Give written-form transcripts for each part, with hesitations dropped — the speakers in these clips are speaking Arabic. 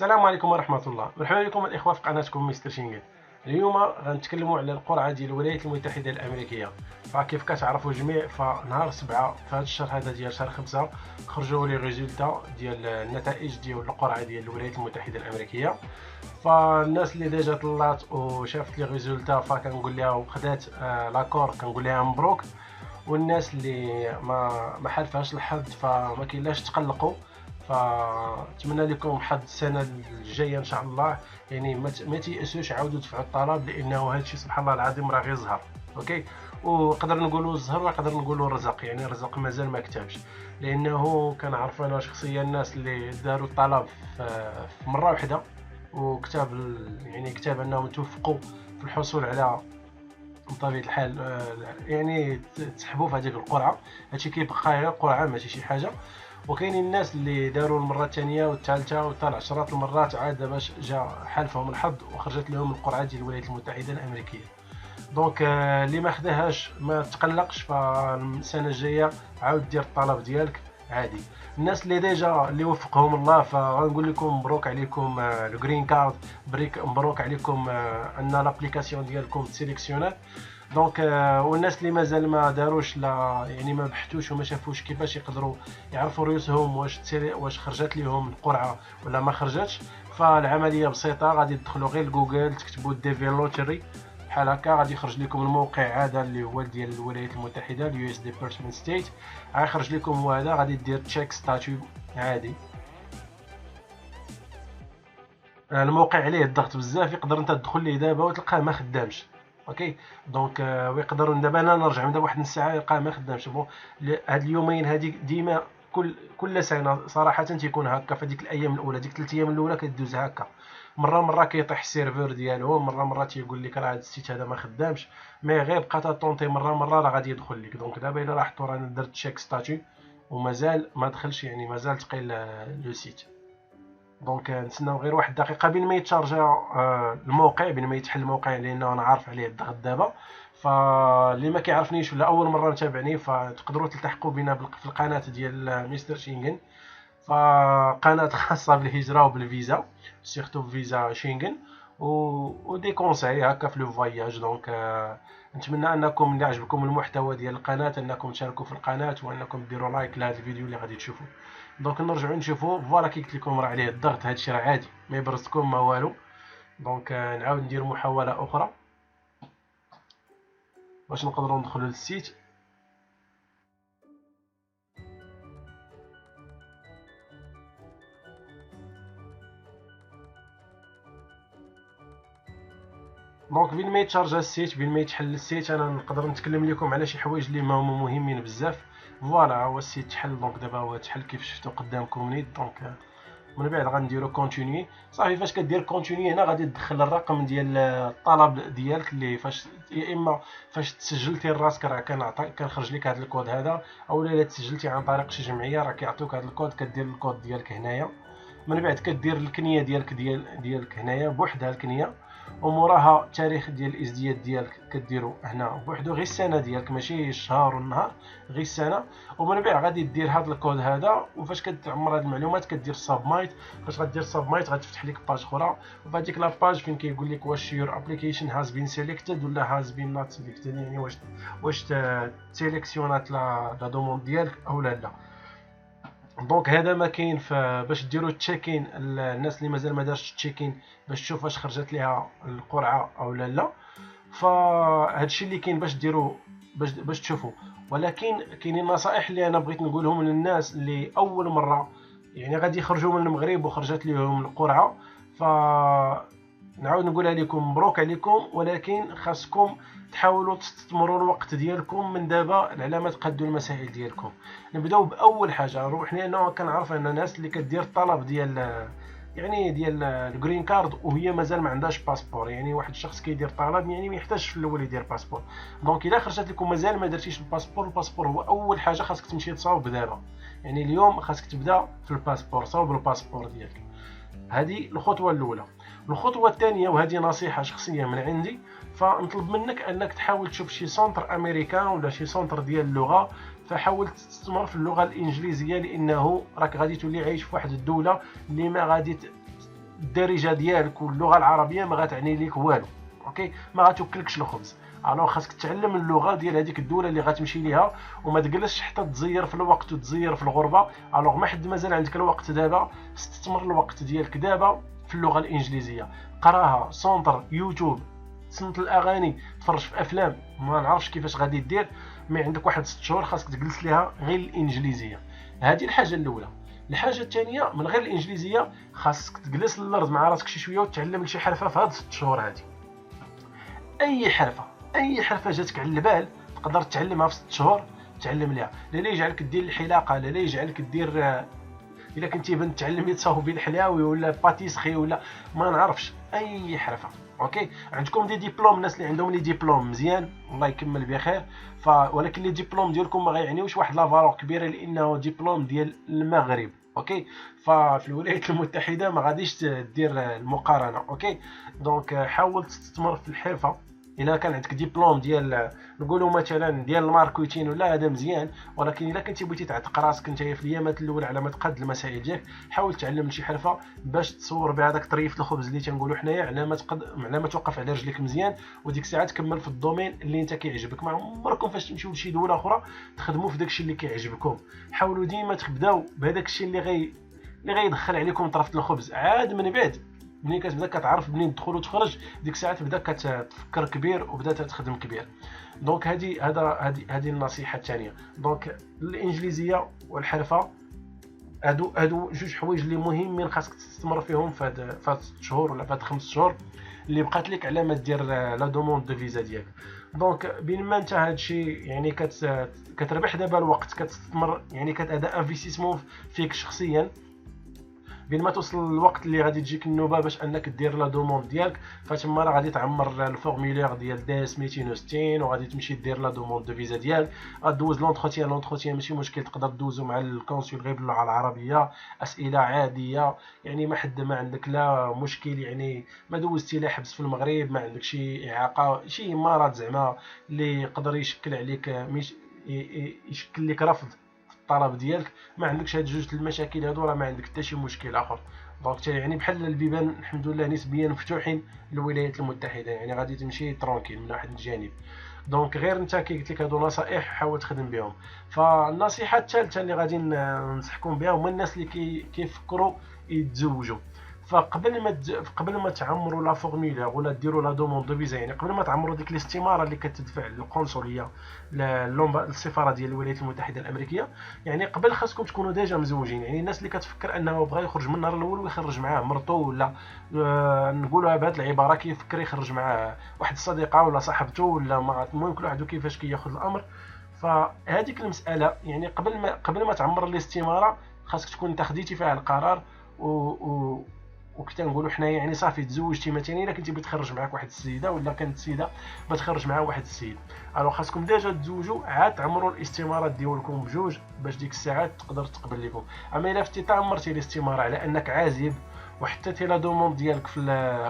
السلام عليكم ورحمة الله. مرحبا بكم الإخوة في قناتكم مستر شينغن. اليوم غنتكلموا على القرعة ديال الولايات المتحدة الأمريكية. فكيف كتعرفوا الجميع فنهار 7 في هذا الشهر هذا ديال شهر 5 خرجوا لي ريزولتا ديال النتائج ديال القرعة ديال الولايات المتحدة الأمريكية. فالناس اللي ديجا طلات وشافت لي ريزولتا فكنقول لها وخدات لاكور كنقول لها مبروك، والناس اللي ما حالفهاش الحظ فما كاينلاش تقلقوا. فنتمنى لكم حظ السنه الجايه ان شاء الله. يعني ما تيأسوش، عاودوا دفعوا الطلب لانه هذا الشيء سبحان الله العظيم راه غير زهر. اوكي، ونقدر نقولوا الزهر ونقدر نقولوا الرزق. يعني الرزق مازال ما كتبش، لانه كنعرف انا شخصيا الناس اللي داروا الطلب في مره واحده وكتاب يعني كتاب انهم توفقوا في الحصول على بطبيعه الحال يعني تسحبوا في هذيك القرعه. هادشي كيبقى غير قرعه ماشي شي حاجه. وكاينين الناس اللي داروا المره الثانيه والثالثه وحتى عشرات المرات عاد باش جا حالفهم الحظ وخرجت لهم القرعه ديال الولايات المتحده الامريكيه. دونك اللي ما خداهاش ما تقلقش، فالسنه الجايه عاود دير الطلب ديالك عادي. الناس اللي ديجا اللي وفقهم الله فغنقول لكم مبروك عليكم الجرين كارد، مبروك عليكم ان لابليكاسيون ديالكم سيليكسيونات. دونك والناس اللي مازال ما داروش لا يعني ما بحثوش وما شافوش كيفاش يقدروا يعرفوا ريوسهم واش خرجت لهم القرعه ولا ما خرجتش، فالعمليه بسيطه. غادي تدخلوا غير لجوجل تكتبوا ديفي لوتري بحال هكا، غادي يخرج لكم الموقع هذا اللي هو ديال الولايات المتحده اليو اس ديبارتمنت ستيت. غيخرج لكم هو هذا، غادي دير تشيك ستاتيو عادي. الموقع عليه الضغط بزاف، يقدر انت تدخل ليه دابا وتلقاه ما خدامش. اوكي، دونك ويقدروا دابا انا نرجع من دابا واحد نص ساعه يلقاه ما خدامش. بون هاد اليومين هذيك ديما كل سنه صراحه تيكون هكا. في ديك الايام الاولى ديك 3 ايام الاولى كدوز هكا، مره كيطيح السيرفر ديالهم، مره تيقول لك راه هاد السيت هذا ما خدامش. مي غير بقى تطونطي مره راه غادي يدخل لك. دونك دابا الا لاحظتوا راني درت تشيك ستاتيو ومازال ما دخلش، يعني مازال ثقيل لو سيت. دونك نتسناو غير واحد الدقيقه بين ما يتشارجا الموقع، بين ما يتحل الموقع، لانه انا عارف عليه الضغط دابا. فاللي ما كيعرفنيش ولا اول مره متابعني فتقدروا تلتحقوا بنا في القناه ديال مستر شينغن. فقناه خاصه بالهجره وبالفيزا، سيرتو فيزا شينغن ودي كونساي هكا في لو فواياج. دونك نتمنى انكم اللي عجبكم المحتوى ديال القناه انكم تشاركوا في القناه وانكم ديروا لايك لهذا الفيديو اللي غادي تشوفوا. دونك نرجعوا نشوفوا. فوالا كي قلت لكم راه عليه الضغط، هادشي راه عادي ما يبرزكم ما والو. دونك نعاود ندير محاوله اخرى باش نقدروا ندخلوا للسيت. دونك بين ما يتشارجا السيت، بين ما يتحل السيت، انا نقدر نتكلم لكم على شي حوايج اللي هما مهمين بزاف. فوالا هو السيت تحل. دونك دابا هو تحل كيف شفتوا قدامكم نيت. دونك من بعد غنديرو كونتينيي صافي. فاش كدير كونتينيي هنا غادي تدخل الرقم ديال الطلب ديالك اللي فاش يا اما فاش تسجلتي راسك راه كنخرج لك هذا الكود هذا، او الا تسجلتي عن طريق شي جمعيه راه كيعطيوك هذا الكود. كدير الكود ديالك هنايا، من بعد كدير الكنيه ديالك هنايا بوحدها الكنيه، وموراها التاريخ ديال الازدياد ديالك كديرو هنا بوحدو، غير السنه ديالك ماشي الشهر والنهار، غير السنه. ومن بعد غادي دير هذا الكود هذا، وفاش كتعمر هذه المعلومات كدير سبميت. فاش غدير سبميت غتفتح لك باج اخرى، وفي هذيك لاباج فين كيقول لك واش يور ابليكيشن هاز بين سيليكتد ولا هاز بين نوت سيليكتد، يعني واش سيليكسيونات لا دوموند ديالك او لا. دونك هذا ما كاين باش ديروا تشيكين. الناس اللي مازال ما دارش تشيكين باش تشوف واش خرجت ليها القرعه او لا، فهاد الشيء اللي كاين باش ديروا باش تشوفوا. ولكن كاينين نصائح اللي انا بغيت نقولهم للناس اللي اول مره يعني غادي يخرجوا من المغرب وخرجت لهم القرعه. ف نعاود نقولها لكم مبروك عليكم، ولكن خاصكم تحاولوا تستثمروا الوقت ديالكم من دابا على ما تقادوا المسائل ديالكم. نبداو باول حاجه روحني. انا كنعرف ان الناس اللي كدير الطلب ديال الجرين كارد وهي مازال ما عندهاش باسبور. يعني واحد الشخص كيدير طلب يعني ما يحتاجش في الاول يدير باسبور. دونك الا خرجت لكم مازال ما درتيش الباسبور هو اول حاجه خاصك تمشي تصاوب دابا. يعني اليوم خاصك تبدا في الباسبور، صاوب الباسبور ديالك. هذه الخطوه الاولى. الخطوه الثانيه وهذه نصيحه شخصيه من عندي، فنطلب منك انك تحاول تشوف شي سونتر امريكان ولا شي سونتر ديال اللغه. فحاول تستثمر في اللغه الانجليزيه، لانه راك غادي تولي عايش في واحد الدوله اللي ما غادي الدارجه ديالك واللغه العربيه ما غتعني ليك والو. اوكي، ما غتوكلكش الخبز. الوغ خاصك تتعلم اللغه ديال هذيك الدوله اللي غتمشي ليها، وما تجلسش حتى تزير في الوقت وتزير في الغربه. الوغ ما حد مازال عندك الوقت دابا، استثمر الوقت ديالك دابا في اللغه الانجليزيه. قراها، سونتر يوتيوب، تصنت الاغاني، تفرج في افلام. ما نعرفش كيفاش غادي دير، مي عندك واحد 6 شهور خاصك تجلس ليها غير الانجليزيه. هذه الحاجه الاولى. الحاجه الثانيه، من غير الانجليزيه خاصك تجلس للارض مع راسك شي شويه وتعلم شي حرفه في هاد 6 شهور هذه. اي حرفه جاتك على البال تقدر تعلمها في 6 شهور، تعلم ليها. لا يجعلك دير الحلاقه، لا يجعلك دير الا كنتي بنت تعلمي تصاوبي الحلاوي ولا باتيسخي ولا ما نعرفش اي حرفه. اوكي، عندكم دي ديبلوم، الناس اللي عندهم لي ديبلوم مزيان الله يكمل بخير. ولكن لي ديبلوم ديالكم ما غيعنيوش واحد لا فالور كبيره، لانه ديبلوم ديال المغرب. اوكي، ففي الولايات المتحده ما غاديش دير المقارنه. اوكي، دونك حاول تستثمر في الحرفه. الا كان عندك ديبلوم ديال نقولوا مثلا ديال الماركتين ولا هذا مزيان، ولكن الا كنتي بغيتي تعتق راسك انت في الايامات الاولى على ما تقاد المسائل ديالك، حاول تعلم شي حرفه باش تصور بها داك طريف الخبز اللي تنقولوا حنايا، على ما توقف على رجليك مزيان، وديك الساعه تكمل في الدومين اللي انت كيعجبك. ما عمركم فاش تمشيو لشي دوله اخرى تخدموا في داكشي اللي كيعجبكم. حاولوا ديما تبداو بهذاك الشيء اللي غيدخل عليكم طرف الخبز. عاد من بعد ملي كتبدا كتعرف منين تدخل وتخرج، ديك الساعه تبدا كتفكر كبير وبدا تخدم كبير. دونك هذه النصيحه الثانيه. دونك الانجليزيه والحرفه هادو جوج حوايج اللي مهمين خاصك تستمر فيهم في هاد 6 شهور ولا في هاد 5 شهور اللي بقات لك على ما دير لا دوموند دو فيزا ديالك. دونك بين ما انت هادشي يعني كتربح دابا الوقت، كتستثمر يعني كتادا انفستيسمون فيك شخصيا. بين ما توصل الوقت اللي غادي تجيك النوبه باش انك دير لا دوموند ديالك، فتما راه غادي تعمر الفورمولير ديال دي اس 260 وغادي تمشي دير لا دوموند دو فيزا ديالك. غدوز لونتروتيان ماشي مشكل، تقدر دوزو مع الكونسول غير باللغه العربيه، اسئله عاديه يعني ما حد ما عندك لا مشكل. يعني ما دوزتي لا حبس في المغرب، ما عندك شي اعاقه شي مرض زعما اللي يقدر يشكل عليك يشكل لك رفض الطلب ديالك، ما عندكش هاد جوج المشاكل هادو، راه ما عندك حتى شي مشكل اخر. دونك يعني بحال البيبان الحمد لله نسبيا مفتوحين للولايات المتحده، يعني غادي تمشي ترونكيل من واحد الجانب. دونك غير انت كي قلت لك هادو نصائح حاول تخدم بهم. فالنصيحه الثالثه اللي غادي ننصحكم بها هما الناس اللي كيفكروا يتزوجوا. قبل ما تعمروا لا فورمولير ولا ديروا لا دوموند دو فيزا، يعني قبل ما تعمروا ديك الاستماره اللي كتدفع للقنصليه السفاره ديال الولايات المتحده الامريكيه، يعني قبل خاصكم تكونوا ديجا مزوجين. يعني الناس اللي كتفكر انه بغى يخرج من النهار الاول ويخرج معاه مرته، ولا نقولوها بهذه العباره كيفكر يخرج معاه واحد الصديقه ولا صاحبته ولا ما المهم كل واحد كيفاش كياخذ الامر. فهذيك المساله يعني قبل ما تعمر الاستماره خاصك تكون انت خديتي فيها القرار وكنت نقولوا حنايا يعني صافي تزوجتي مثلا الا كنتي بتخرج معاك واحد السيده ولا كانت السيده بتخرج معها واحد السيد. الو خاصكم ديجا تزوجوا عاد تعمروا الاستمارات ديالكم بجوج باش ديك الساعات تقدر تقبل لكم. اما الا فتي تعمرتي الاستماره على انك عازب وحطيتي لا دوموند ديالك في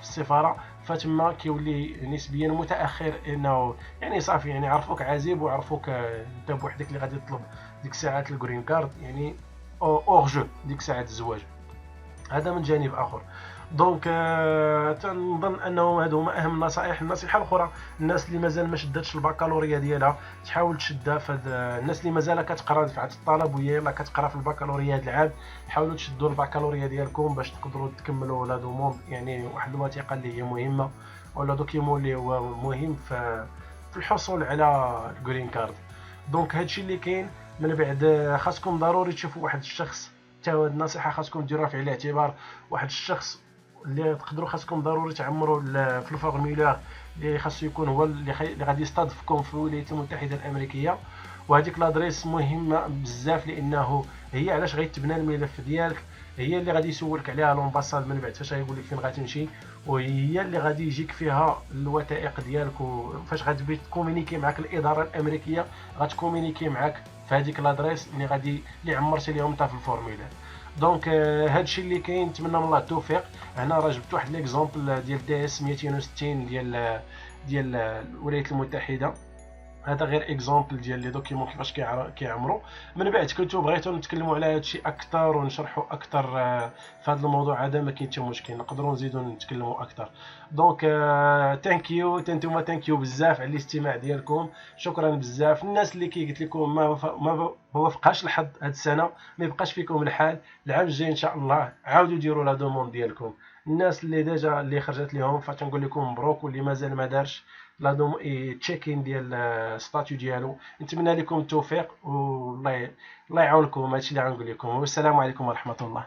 السفاره، فتما كيولي نسبيا متاخر، انه يعني صافي يعني عرفوك عازب وعرفوك انت بوحدك اللي غادي تطلب ديك الساعات الجرين كارد، يعني اور جو ديك ساعات الزواج. هذا من جانب اخر. دونك تنظن انه هادو هما اهم النصائح. النصيحه الاخرى، الناس اللي مازال ما شداتش البكالوريا ديالها تحاول تشدها. الناس اللي مازال كتقرا دفعه الطلب وهي لا كتقرا في البكالوريا هذا العام، حاولوا تشدوا البكالوريا ديالكم باش تقدروا تكملوا لا دوموند، يعني واحد الوثيقه اللي هي مهمه ولا دوكيمون اللي هو مهم في الحصول على الجرين كارد. دونك هادشي اللي كاين. من بعد خاصكم ضروري تشوفوا واحد الشخص، حتى هاد النصيحه خاصكم ديروها في الاعتبار، واحد الشخص اللي تقدروا خاصكم ضروري تعمروا في الفورمولير اللي خاصو يكون هو اللي غادي يستضيفكم في الولايات المتحده الامريكيه. وهذيك لادريس مهمه بزاف، لانه هي علاش غيتبنى الملف ديالك، هي اللي غادي يسولك عليها لومباساد من بعد فاش غيقول لك فين غتمشي، وهي اللي غادي يجيك فيها الوثائق ديالك. وفاش غتبغي تكومونيكي معك الاداره الامريكيه غتكومونيكي معك في هذيك لادريس اللي عمرتي ليهم انت في الفورمولير. دونك هادشي اللي كاين، نتمنى من الله التوفيق. هنا راه جبت واحد ليكزومبل ديال دي اس 260 ديال الولايات المتحده. هذا غير اكزومبل ديال لي دوكيومون كيفاش كيعمروا. من بعد كنتو بغيتو نتكلموا على هادشي اكثر ونشرحوا اكثر في هذا الموضوع هذا، ما كاين حتى مشكل، نقدروا نزيدوا نتكلموا اكثر. دونك ثانك يو تنتوما، ثانك يو بزاف على الاستماع ديالكم، شكرا بزاف. الناس اللي قلت لكم ما وفقهاش الحظ هاد السنه، ما يبقاش فيكم الحال، العام الجاي ان شاء الله عاودوا ديروا لا دوموند ديالكم. الناس اللي ديجا اللي خرجت لهم فتنقول لكم مبروك، واللي مازال ما دارش لا دوم تشيكين ديال ستاتيو ديالو، نتمنى لكم التوفيق، والله يعاونكم. هادشي اللي غنقول لكم، والسلام عليكم ورحمه الله.